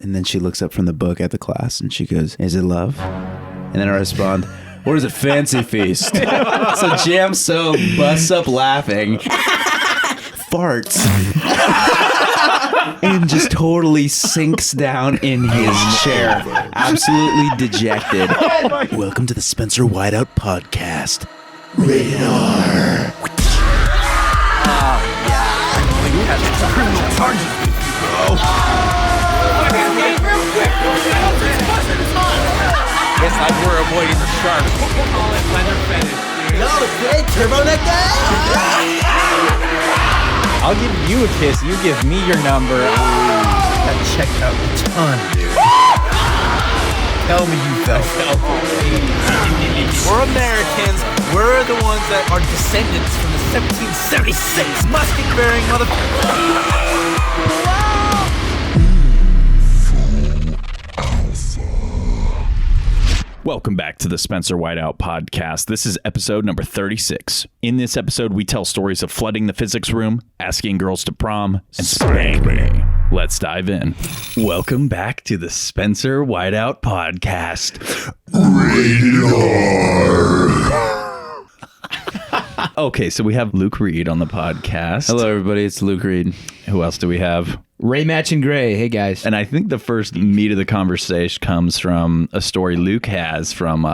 And then she looks up from the book at the class and she goes, "Is it love?" And then I respond, "Or is it fancy feast?" So Jam So busts up laughing, farts, and just totally sinks down in his chair, absolutely dejected. Welcome to the Spencer Whiteout podcast. Rated R. You have criminal charges with you, bro. It's like we're avoiding the shark. Call it leather fetish, dude. Yo, today turbo neck guy? I'll give you a kiss. You give me your number. That checked out a ton, dude. Tell me you felt. We're Americans. We're the ones that are descendants from the 1776 musket-bearing motherfuckers. Welcome back to the Spencer Whiteout podcast. This is episode number 36. In this episode, we tell stories of flooding the physics room, asking girls to prom, and Spank me. Let's dive in. Welcome back to the Spencer Whiteout podcast. Rated R. Okay, so we have Luke Reed on the podcast. Hello, everybody. It's Luke Reed. Who else do we have? Machen-Gray. Hey, guys. And I think the first meat of the conversation comes from a story Luke has from,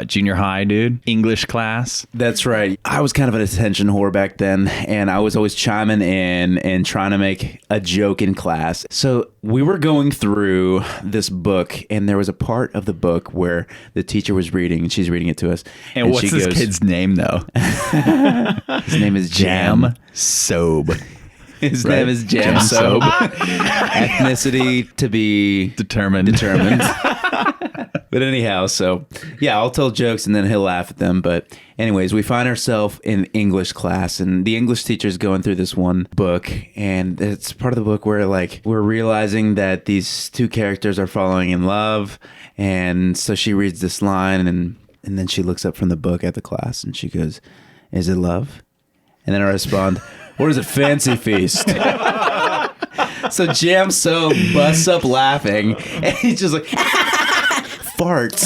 junior high, dude? English class? That's right. I was kind of an attention whore back then, and I was always chiming in and trying to make a joke in class. So we were going through this book, and there was a part of the book where the teacher was reading, and she's reading it to us. And what's this kid's name, though? His name is Jam Sobe. His name is Jam Sobe. Ethnicity to be determined. But anyhow, so yeah, I'll tell jokes and then he'll laugh at them. But anyways, we find ourselves in English class, and the English teacher's going through this one book, and it's part of the book where we're realizing that these two characters are falling in love, and so she reads this line, and then she looks up from the book at the class and she goes, "Is it love?" And then I respond, "Or is it fancy feast?" So Jam So busts up laughing, and he's just like, farts,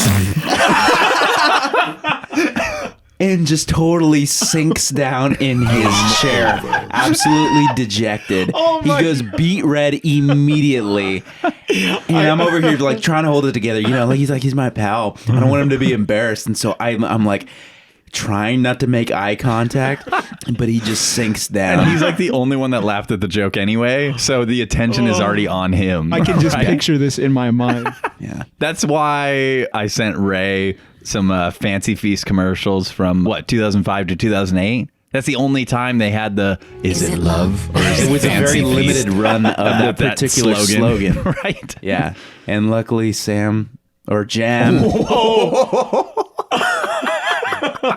and just totally sinks down in his chair, absolutely dejected. He goes beet red immediately, and I'm over here trying to hold it together. He's my pal. I don't want him to be embarrassed, and so I'm like, trying not to make eye contact, but he just sinks down. And he's like the only one that laughed at the joke anyway, so the attention is already on him. I can just picture this in my mind. Yeah. That's why I sent Ray some Fancy Feast commercials from, 2005 to 2008? That's the only time they had the, is it love? Or is it was a very limited run of that particular slogan. Right. Yeah. And luckily, Jam...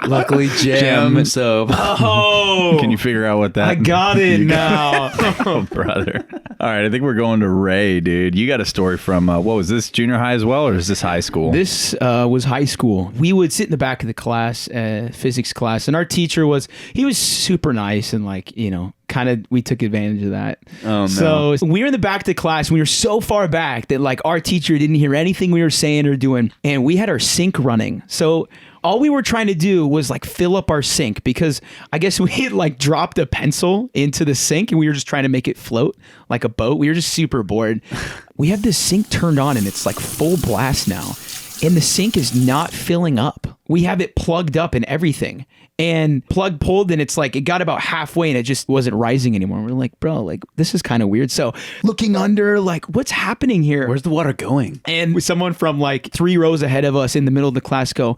Luckily, Jam So. Oh, can you figure out what that? I got it now. Oh, brother. All right, I think we're going to Ray, dude. You got a story from what was this, junior high as well, or is this high school? This was high school. We would sit in the back of the class, physics class, and our teacher was super nice and we took advantage of that. Oh, no. So we were in the back of the class, and we were so far back that our teacher didn't hear anything we were saying or doing, and we had our sink running. So all we were trying to do was fill up our sink, because I guess we had dropped a pencil into the sink and we were just trying to make it float like a boat. We were just super bored. We have this sink turned on and it's full blast now, and the sink is not filling up. We have it plugged up and everything, and plug pulled, and it's it got about halfway and it just wasn't rising anymore. We're like, bro, this is kind of weird. So looking under, what's happening here? Where's the water going? And someone from 3 rows ahead of us in the middle of the class go,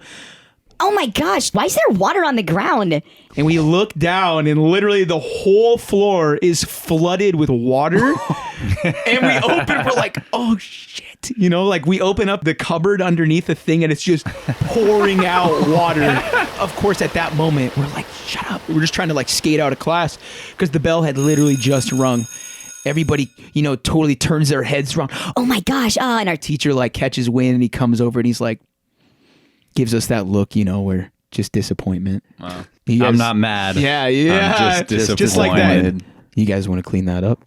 "Oh my gosh, why is there water on the ground?" And we look down, and literally the whole floor is flooded with water. And we open, we're like, oh shit. We open up the cupboard underneath the thing, and it's just pouring out water. Of course, at that moment, we're like, shut up. We're just trying to skate out of class, because the bell had literally just rung. Everybody, totally turns their heads around. Oh my gosh. And our teacher catches wind, and he comes over and he's gives us that look, where just disappointment. Wow. I'm not mad. Yeah. I'm just disappointed. Just like that. You guys want to clean that up?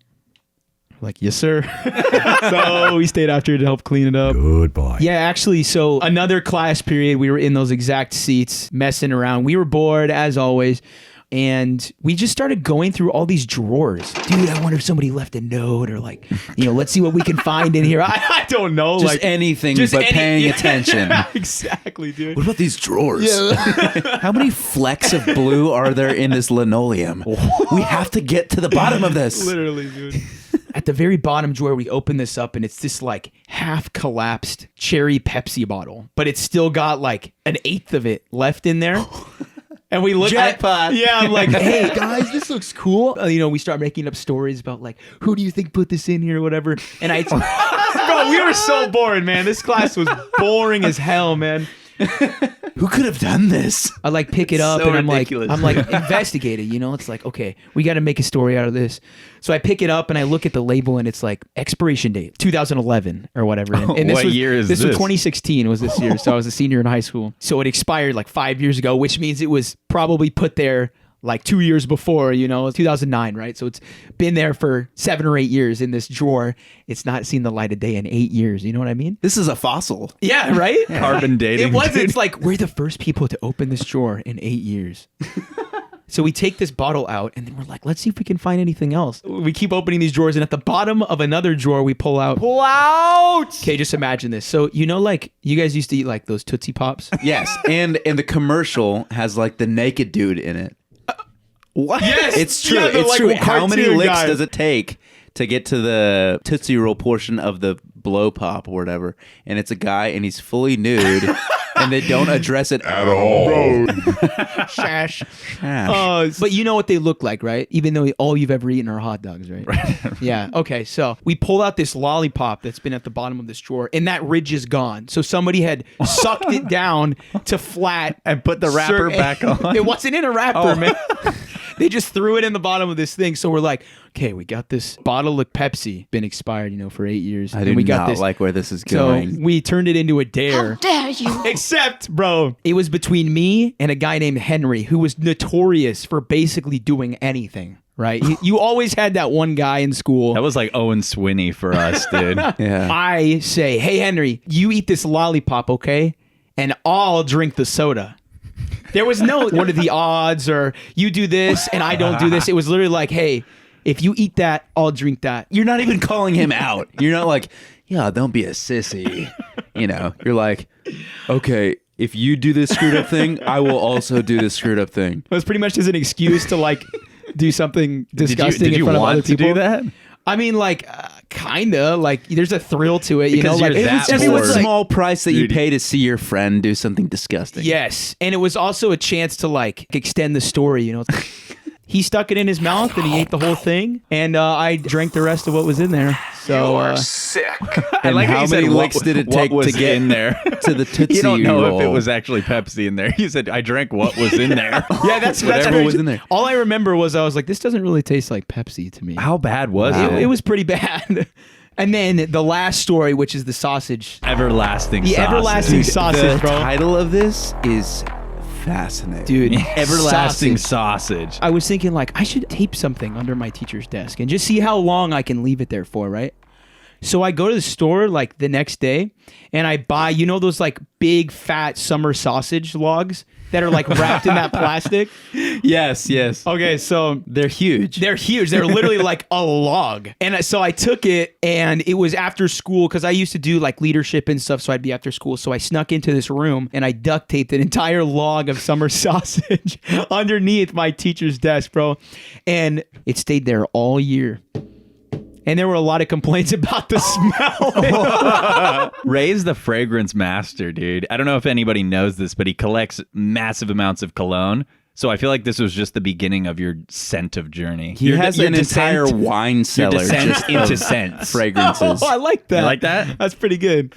Like, yes, sir. So we stayed after to help clean it up. Good boy. Yeah, actually, so another class period, we were in those exact seats, messing around. We were bored, as always. And we just started going through all these drawers. Dude, I wonder if somebody left a note or like, let's see what we can find in here. I don't know. Just anything but paying attention. Exactly, dude. What about these drawers? Yeah. How many flecks of blue are there in this linoleum? We have to get to the bottom of this. Literally, dude. At the very bottom drawer, we open this up and it's this like half collapsed cherry Pepsi bottle, but it's still got like an eighth of it left in there. And we look Jackpot. I'm like, hey guys, this looks cool. We start making up stories about like, who do you think put this in here or whatever. And bro, we were so bored, man. This class was boring as hell, man. Who could have done this? I like pick it up So and ridiculous. I'm like investigating, it's like, okay, we got to make a story out of this. So I pick it up and I look at the label and it's like expiration date 2011 or whatever. And What year is this? this? Was 2016 was this year. So I was a senior in high school. So it expired like 5 years ago, which means it was probably put there like 2 years before, 2009, right? So it's been there for 7 or 8 years in this drawer. It's not seen the light of day in 8 years. You know what I mean? This is a fossil. Yeah, right? Carbon dating. It was. dude. It's like, we're the first people to open this drawer in 8 years. So we take this bottle out and then we're like, let's see if we can find anything else. We keep opening these drawers and at the bottom of another drawer, we pull out. Pull out! Okay, just imagine this. So, like you guys used to eat like those Tootsie Pops? Yes, and the commercial has like the naked dude in it. What? Yes! It's true. Yeah, the, it's like, true. How many cartoon licks guy. does it take to get to the Tootsie Roll portion of the blow pop or whatever? And it's a guy and he's fully nude and they don't address it at all. Shash. But you know what they look like, right? Even though all you've ever eaten are hot dogs, right? Yeah. Okay. So we pull out this lollipop that's been at the bottom of this drawer, and that ridge is gone. So somebody had sucked it down to flat And put the wrapper back on. It wasn't in a wrapper, man. They just threw it in the bottom of this thing. So we're like, okay, we got this bottle of Pepsi, been expired, for 8 years. I and do we got not this. like where this is So going. we turned it into a dare. How dare you? Except, bro, it was between me and a guy named Henry, who was notorious for basically doing anything, right? You always had that one guy in school. That was like Owen Swinney for us, dude. Yeah. I say, hey, Henry, you eat this lollipop, okay? And I'll drink the soda. There was no, what are the odds, or you do this and I don't do this. It was literally like, hey, if you eat that, I'll drink that. You're not even calling him out. You're not like, yeah, don't be a sissy. You're like, okay, if you do this screwed up thing, I will also do this screwed up thing. It was pretty much just an excuse to like do something disgusting did in you front of want other to people. do that? I mean, like, kinda. Like, there's a thrill to it, Because Like, you're it was that just It was bored. a small price that you Dude. pay to see your friend do something disgusting. yes, and it was also a chance to like extend the story. It's like, he stuck it in his mouth and he ate the whole thing, and I drank the rest of what was in there. So Sick. And like how how you said many what- licks did it what take was to get in there? to the Tootsie You don't know Roll? if it was actually Pepsi in there. You said, I drank what was in there. yeah, that's Whatever very- was in there. All I remember was I was like, this doesn't really taste like Pepsi to me. How bad was Wow. it? It was pretty bad. And then the last story, which is the sausage. Everlasting The sausage. everlasting Dude, sausage, the bro. title of this is fascinating. Dude, Everlasting sausage. sausage. I was thinking like I should tape something under my teacher's desk and just see how long I can leave it there for, right? So I go to the store like the next day and I buy, those like big fat summer sausage logs that are like wrapped in that plastic. Yes, yes. Okay, so They're huge. they're huge. They're literally like a log. And so I took it and it was after school because I used to do like leadership and stuff. So I'd be after school. So I snuck into this room and I duct taped an entire log of summer sausage underneath my teacher's desk, bro. And it stayed there all year. And there were a lot of complaints about the smell. Ray's the fragrance master, dude. I don't know if anybody knows this, but he collects massive amounts of cologne. So I feel like this was just the beginning of your scent of journey. He has an entire wine cellar descent just into of scents. fragrances. Oh, I like that. You like that? That's pretty good.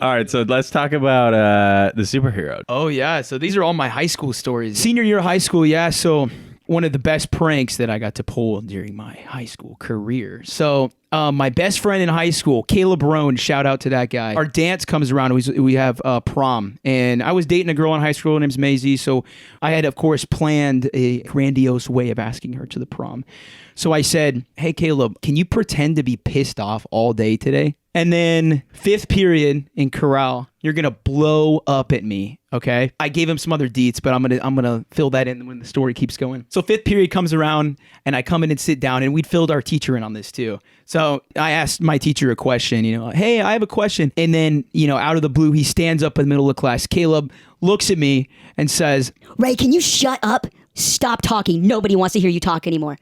All right, so let's talk about the superhero. Oh, yeah. So these are all my high school stories. Senior year of high school, yeah. So one of the best pranks that I got to pull during my high school career. So My best friend in high school, Caleb Roan, shout out to that guy. Our dance comes around. We have prom. And I was dating a girl in high school. Her name's Maisie. So I had, of course, planned a grandiose way of asking her to the prom. So I said, hey, Caleb, can you pretend to be pissed off all day today? And then 5th period in chorale, you're going to blow up at me, okay? I gave him some other deets, but I'm going to fill that in when the story keeps going. So 5th period comes around, and I come in and sit down, and we'd filled our teacher in on this too. So I asked my teacher a question, hey, I have a question. And then, out of the blue, he stands up in the middle of class. Caleb looks at me and says, Ray, can you shut up? Stop talking. Nobody wants to hear you talk anymore.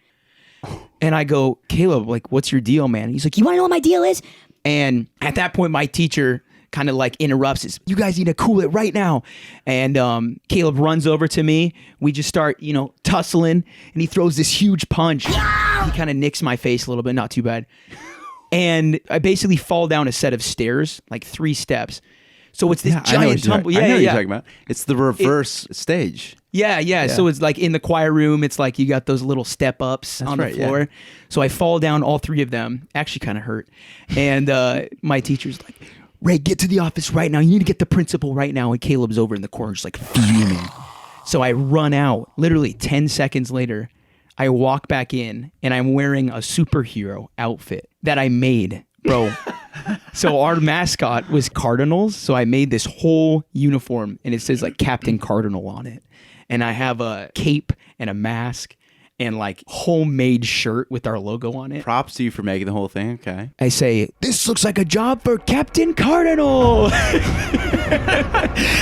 And I go, Caleb, what's your deal, man? And he's like, you want to know what my deal is? And at that point, my teacher kind of interrupts us. You guys need to cool it right now. And Caleb runs over to me. We just start, tussling. And he throws this huge punch. He kind of nicks my face a little bit. Not too bad. And I basically fall down a set of stairs, 3 steps. So it's this giant tumble. I know what you're talking about. It's the reverse stage. Yeah. So it's in the choir room. It's you got those little step ups on the floor. Yeah. So I fall down all 3 of them. Actually kind of hurt. And my teacher's like, Ray, get to the office right now. You need to get the principal right now. And Caleb's over in the corner just fuming. So I run out. Literally 10 seconds later, I walk back in and I'm wearing a superhero outfit that I made. Bro. So our mascot was Cardinals. So I made this whole uniform and it says Captain Cardinal on it. And I have a cape and a mask and homemade shirt with our logo on it. Props to you for making the whole thing. Okay. I say, this looks like a job for Captain Cardinal.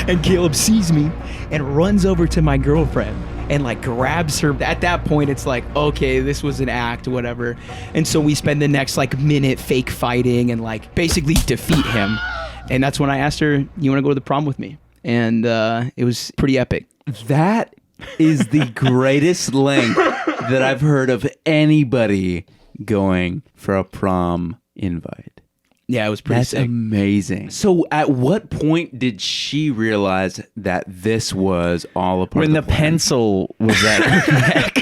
And Caleb sees me and runs over to my girlfriend and grabs her. At that point, it's okay, this was an act, whatever. And so we spend the next minute fake fighting and basically defeat him. And that's when I asked her, you want to go to the prom with me? And it was pretty epic. That is the greatest length that I've heard of anybody going for a prom invite. Yeah, it was pretty That's sick. Amazing. So at what point did she realize that this was all a part When of the pencil was at her neck.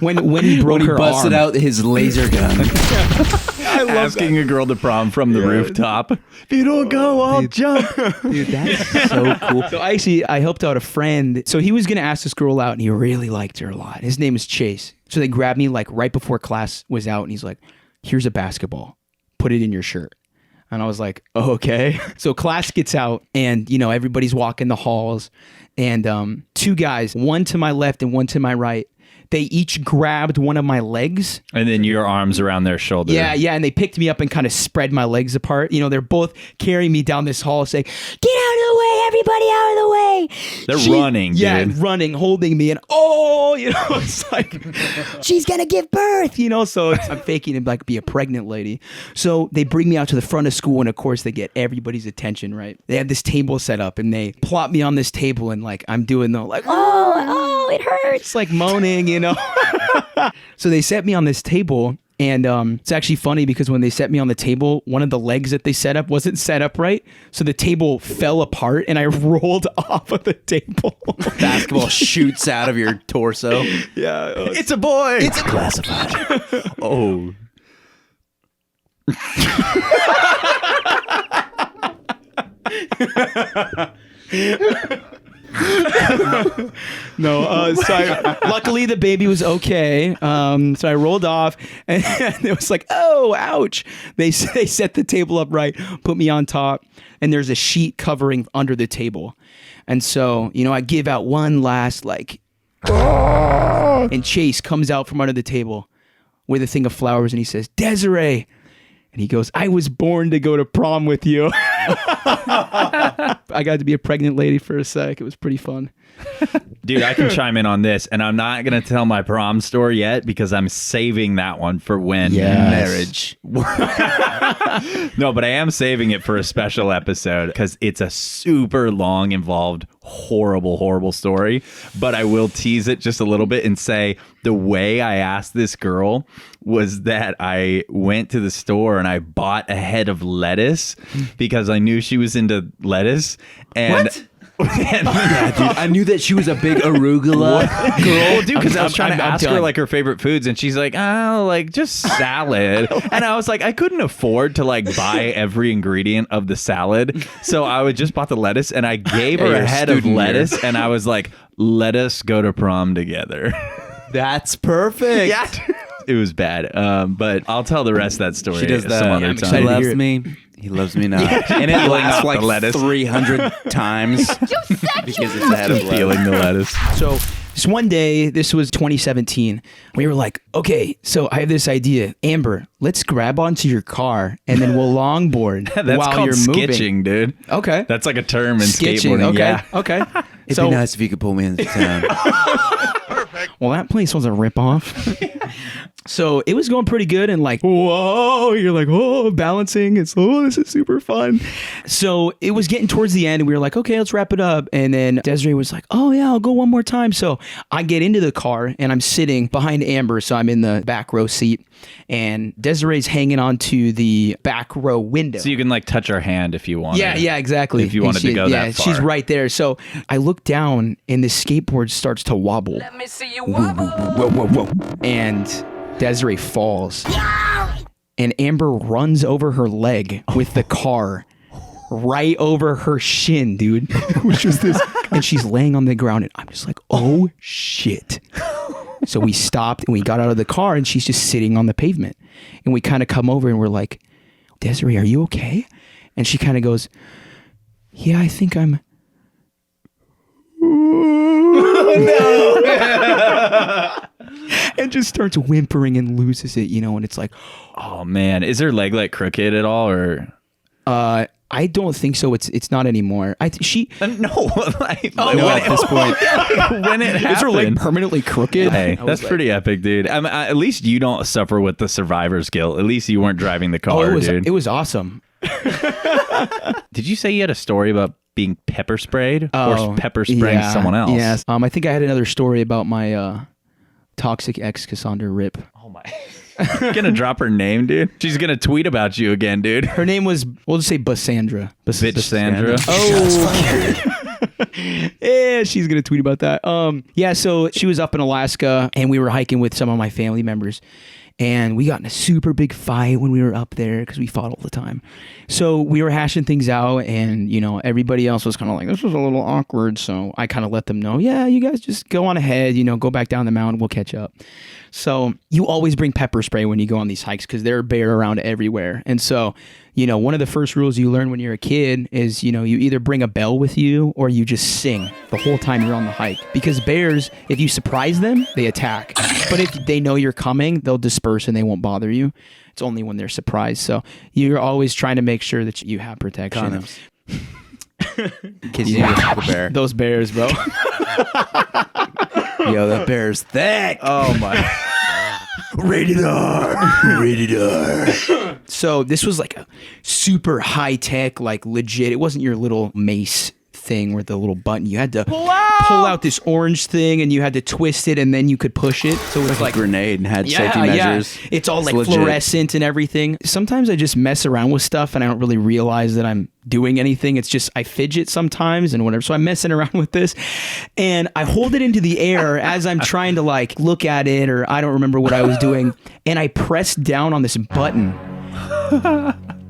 When he broke her busted arm. out his laser gun. I love asking a girl to prom from the rooftop. If you don't go, I'll jump. Dude, that's so cool. So I helped out a friend. So he was going to ask this girl out and he really liked her a lot. His name is Chase. So they grabbed me right before class was out and he's like, here's a basketball. Put it in your shirt. And I was like, oh, okay. So class gets out and, everybody's walking the halls and 2 guys, one to my left and one to my right. They each grabbed one of my legs. And then your arms around their shoulder. Yeah. And they picked me up and kind of spread my legs apart. They're both carrying me down this hall saying, get out of the way, everybody out of the way. They're running, dude. Yeah, running, holding me. And it's she's going to give birth, So I'm faking to be a pregnant lady. So they bring me out to the front of school. And of course, they get everybody's attention, right? They have this table set up and they plop me on this table. And I'm doing the Oh, it hurts. Moaning, So they set me on this table and it's actually funny because when they set me on the table, one of the legs that they set up wasn't set up right. So the table fell apart and I rolled off of the table. Basketball shoots out of your torso. Yeah. It's a boy. It's classified. Oh. No, luckily the baby was okay. So I rolled off and it was oh, ouch. They set the table up right, put me on top, and there's a sheet covering under the table. And so, I give out one last and Chase comes out from under the table with a thing of flowers and he says, Desiree. And he goes, I was born to go to prom with you. I got to be a pregnant lady for a sec. It was pretty fun. Dude, I can chime in on this, and I'm not going to tell my prom story yet because I'm saving that one for when marriage. No, but I am saving it for a special episode because it's a super long, involved, horrible story. But I will tease it just a little bit and say the way I asked this girl was that I went to the store and I bought a head of lettuce because I knew she was into lettuce. And What? Yeah, dude, I knew that she was a big arugula Well, dude, because I was trying to I'm ask her done. like her favorite foods, and she's like, "Oh, like just salad." And I was like, I couldn't afford to like buy every ingredient of the salad, so I would just bought the lettuce, and I gave her you're a a head of student here. lettuce, and I was like, "Let us go to prom together." That's perfect. Yeah. It was bad, but I'll tell the rest of that story. She does that. some other I'm time. excited She to hear loves it. me. He loves me not. And it lasts Not like the lettuce. 300 times because it's a head of lettuce. Feeling the lettuce. So this one day, this was 2017, we were like, okay, so I have this idea. Amber, let's grab onto your car and then we'll longboard That's while called you're moving. skitching, dude. Okay. That's like a term in Skitching. skateboarding. Okay. Yeah. Okay. It'd So, be nice if you could pull me into town. well, that place was a ripoff. So it was going pretty good and like, whoa, you're like, oh, balancing. It's, oh, this is super fun. So it was getting towards the end and we were like, okay, let's wrap it up. And then Desiree was like, oh yeah, I'll go one more time. So I get into the car and I'm sitting behind Amber. So I'm in the back row seat and Desiree's hanging onto the back row window. So you can like touch her hand if you want. Yeah, exactly. If you And wanted to go yeah, that far. she's right there. So I look down and the skateboard starts to wobble. Let me see you wobble. Whoa, whoa, whoa. And Desiree falls. And Amber runs over her leg with the car right over her shin, dude. It was just this. And she's laying on the ground and I'm just like, oh shit. So we stopped and we got out of the car and she's just sitting on the pavement. And we kind of come over and we're like, Desiree, are you okay? And she kind of goes, yeah, I think I'm... and just starts whimpering and loses it, and it's like, Oh man, is her leg like crooked at all, or? I don't think so. It's not anymore. She No, like, No, at this point. when it is her leg happened. permanently crooked. Hey, I was that's like, pretty epic, dude. At least you don't suffer with the survivor's guilt. At least you weren't driving the Oh, car, it dude. was awesome. Did you say you had a story about being pepper sprayed or pepper spraying Yeah, someone else? Yes. I think I had another story about my toxic ex, Cassandra Rip. Oh my. Gonna drop her name, dude. She's gonna tweet about you again, dude. Her name was, we'll just say Bassandra. Bitch Sandra. Oh, yeah, she's gonna tweet about that. Yeah, so she was up in Alaska, and we were hiking with some of my family members, and we got in a super big fight when we were up there because we fought all the time. So we were hashing things out, and everybody else was kind of like, this was a little awkward. So I kind of let them know, yeah, you guys just go on ahead, go back down the mountain, we'll catch up. So you always bring pepper spray when you go on these hikes because there are bear around everywhere. And so, one of the first rules you learn when you're a kid is, you either bring a bell with you or you just sing the whole time you're on the hike. Because bears, if you surprise them, they attack. But if they know you're coming, they'll disperse and they won't bother you. It's only when they're surprised. So you're always trying to make sure that you have protection. Condoms. In case you need a bear. Those bears, bro. Yo, that bear's thick. Oh my. Rated R. Rated R. So this was like a super high tech, like legit. It wasn't your little mace thing with the little button. You had to pull out this orange thing and you had to twist it and then you could push it. So it was like Grenade and had safety measures. Yeah. It's all like legit. fluorescent and everything. Sometimes I just mess around with stuff and I don't really realize that I'm doing anything. It's just I fidget sometimes and whatever. So I'm messing around with this and I hold it into the air as I'm trying to like look at it, or I don't remember what I was doing, and I pressed down on this button.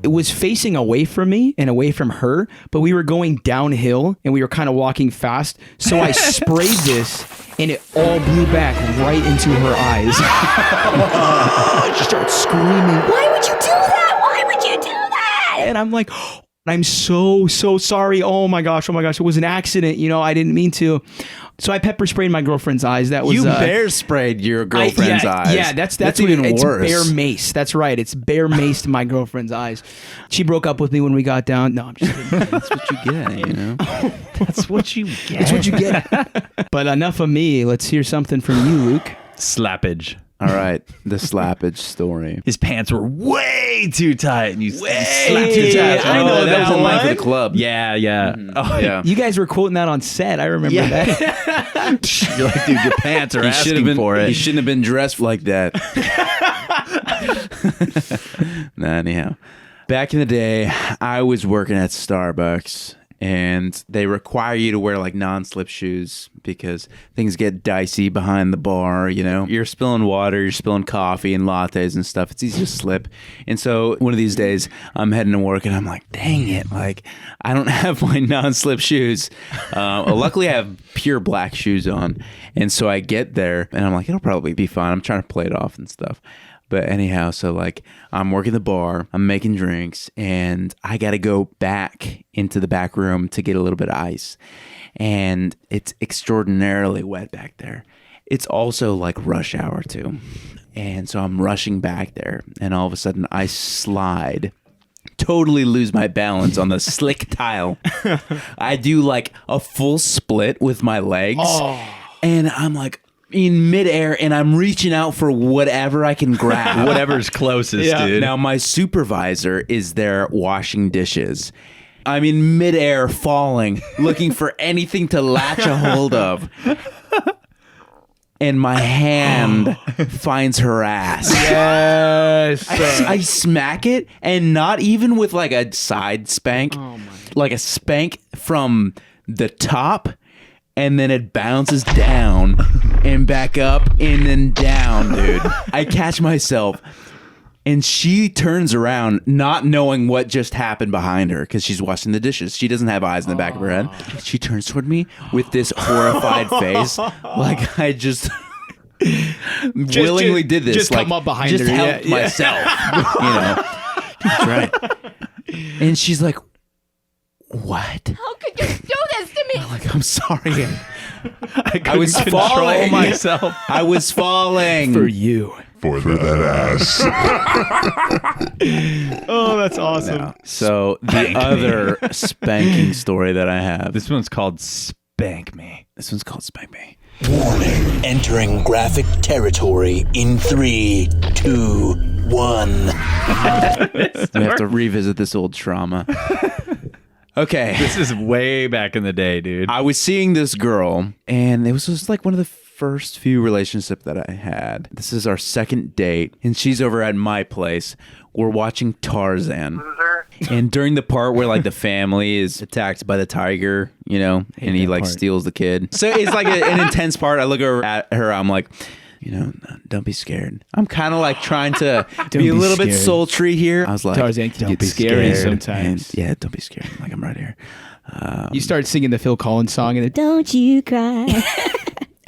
It was facing away from me and away from her, but we were going downhill and we were kind of walking fast. So I sprayed this and it all blew back right into her eyes. She started screaming. Why would you do that? Why would you do that? And I'm like, I'm so sorry. Oh my gosh. It was an accident. I didn't mean to. So I pepper sprayed my girlfriend's eyes. That was You bear sprayed your girlfriend's eyes. Yeah, that's what even it's worse. Bear mace. That's right. It's bear maced my girlfriend's eyes. She broke up with me when we got down. No, I'm just kidding. That's what you get, That's what you get. That's what you get. But enough of me. Let's hear something from you, Luke. Slappage. All right, the slappage story. His pants were way too tight, and you slapped too his tight. ass. I know that was that in line for one. the club. Yeah. Oh, Yeah. You guys were quoting that on set. I remember that. You're like, dude, your pants are He should have asking been. for it. He shouldn't have been dressed like that. Nah, anyhow, back in the day, I was working at Starbucks, and they require you to wear like non-slip shoes because things get dicey behind the bar. You know, you're spilling water, you're spilling coffee and lattes and stuff. It's easy to slip. And so one of these days I'm heading to work and I'm like, dang it, like I don't have my non-slip shoes. Luckily I have pure black shoes on, and so I get there and I'm like, it'll probably be fine. I'm trying to play it off and stuff. But anyhow, so like I'm working the bar, I'm making drinks, and I got to go back into the back room to get a little bit of ice. And it's extraordinarily wet back there. It's also like rush hour too. And so I'm rushing back there, and all of a sudden I slide, totally lose my balance on the slick tile. I do like a full split with my legs, and I'm like, in midair, and I'm reaching out for whatever I can grab. Whatever's closest, dude. Now, my supervisor is there washing dishes. I'm in midair, falling, looking for anything to latch a hold of. And my hand finds her ass. Yes. I smack it, and not even with like a side spank, like a spank from the top, and then it bounces down and back up and then down, dude. I catch myself, and she turns around not knowing what just happened behind her because she's washing the dishes. She doesn't have eyes in the back of her head. She turns toward me with this horrified face, like I just willingly did this. Just like, come up behind just her. helped myself, you know. That's right. And she's like, what? How could you do this to me? I'm like, I'm sorry. I was control falling. myself. I was falling. For you. For that ass. Oh, that's awesome. No. So the other spanking story that I have. This one's called Spank Me. This one's called Spank Me. Warning. Entering graphic territory in 3, 2, 1. We have to revisit this old trauma. Okay. This is way back in the day, dude. I was seeing this girl, and it was just like one of the first few relationships that I had. This is our second date, and she's over at my place. We're watching Tarzan. And during the part where like the family is attacked by the tiger, you know, and he like steals the kid. So it's like an intense part. I look over at her, I'm like, you know, don't be scared. I'm kind of like trying to be a little bit sultry here. I was like, Tarzan, don't be scary sometimes. And, yeah, don't be scared. Like, I'm right here. You start singing the Phil Collins song, and it, Don't you cry.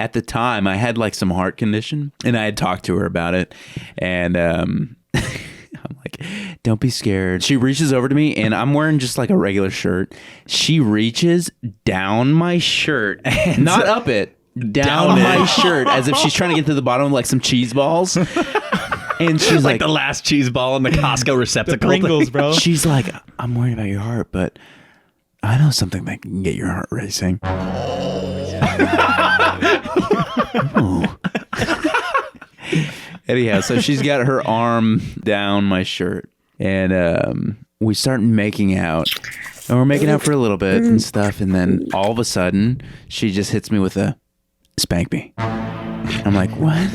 At the time, I had like some heart condition, and I had talked to her about it. And I'm like, don't be scared. She reaches over to me, and I'm wearing just like a regular shirt. She reaches down my shirt, not up it. Down my shirt as if she's trying to get to the bottom of like some cheese balls. And she's like the last cheese ball in the Costco receptacle. the Pringles, bro. She's like, I'm worried about your heart, but I know something that can get your heart racing. Anyhow, so she's got her arm down my shirt, and we start making out. And we're making out for a little bit and stuff, and then all of a sudden, she just hits me with a spank me. I'm like, what?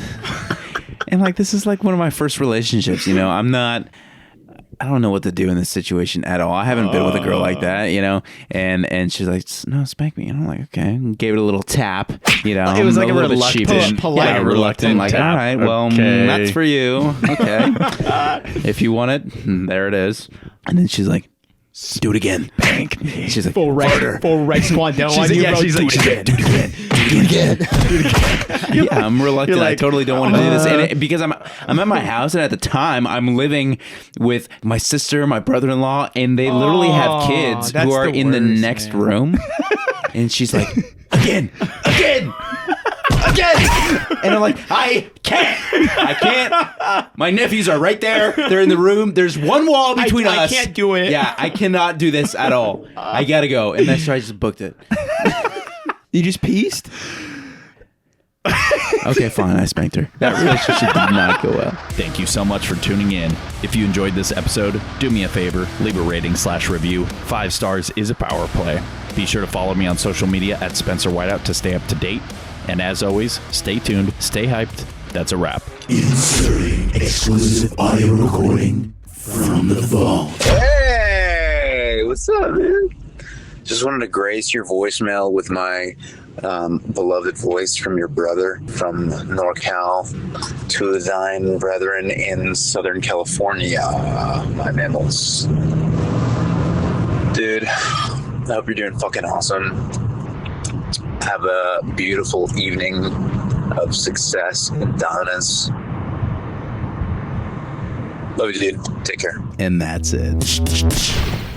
And like, this is like one of my first relationships, you know? I don't know what to do in this situation at all. I haven't been with a girl like that, you know? And she's like, no, spank me. And I'm like, okay. And gave it a little tap, you know? It was like a little bit reluctant, sheepish. polite, yeah, reluctant. Like, tap. all right, well, Okay. that's for you. Okay. If you want it, there it is. And then she's like, do it again. Spank me. She's like, full right squat down on you, bro. she's like, do it again. Yeah, I'm reluctant. I totally don't want to do this, and because I'm at my house, and at the time I'm living with my sister, my brother-in-law, and they literally have kids who are in the next room. And she's like, again. And I'm like, I can't. My nephews are right there. They're in the room. There's one wall between us. I can't do it. Yeah, I cannot do this at all. I gotta go. And that's why I just booked it. You just pieced? Okay, fine. I spanked her. That relationship did not go well. Thank you so much for tuning in. If you enjoyed this episode, do me a favor, leave a rating/review. 5 stars is a power play. Be sure to follow me on social media at Spencer Whiteout to stay up to date. And as always, stay tuned, stay hyped. That's a wrap. Inserting exclusive audio recording from the vault. Hey, what's up, man? Just wanted to grace your voicemail with my beloved voice from your brother from NorCal to thine brethren in Southern California, my mammals. Dude, I hope you're doing fucking awesome. Have a beautiful evening of success and dominance. Love you, dude. Take care. And that's it.